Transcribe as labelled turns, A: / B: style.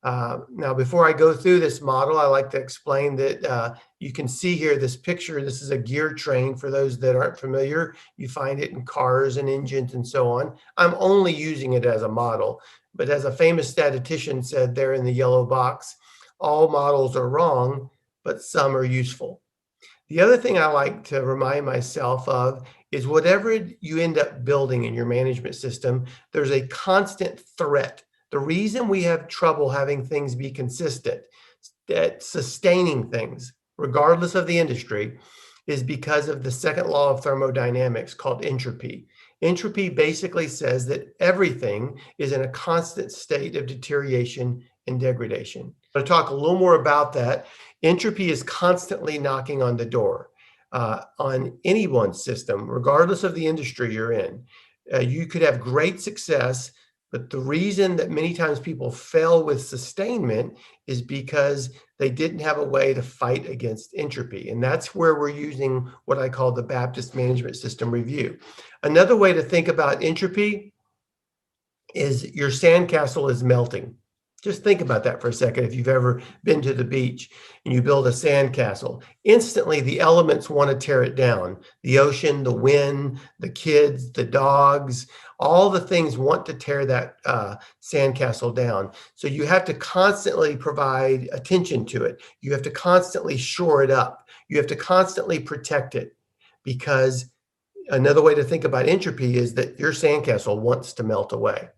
A: Now, before I go through this model, I like to explain that you can see here this picture. This is a gear train. For those that aren't familiar, you find it in cars and engines and so on. I'm only using it as a model, but as a famous statistician said there in the yellow box, all models are wrong, but some are useful. The other thing I like to remind myself of is whatever you end up building in your management system, there's a constant threat. The reason we have trouble having things be consistent, that sustaining things, regardless of the industry, is because of the second law of thermodynamics called entropy. Entropy basically says that everything is in a constant state of deterioration and degradation. I'm going to talk a little more about that. Entropy is constantly knocking on the door on anyone's system, regardless of the industry you're in. You could have great success, but the reason that many times people fail with sustainment is because they didn't have a way to fight against entropy. And that's where we're using what I call the Baptist Management System Review. Another way to think about entropy is your sandcastle is melting. Just think about that for a second. If you've ever been to the beach and you build a sandcastle, instantly the elements want to tear it down. The ocean, the wind, the kids, the dogs, all the things want to tear that sandcastle down. So you have to constantly provide attention to it. You have to constantly shore it up. You have to constantly protect it, because another way to think about entropy is that your sandcastle wants to melt away.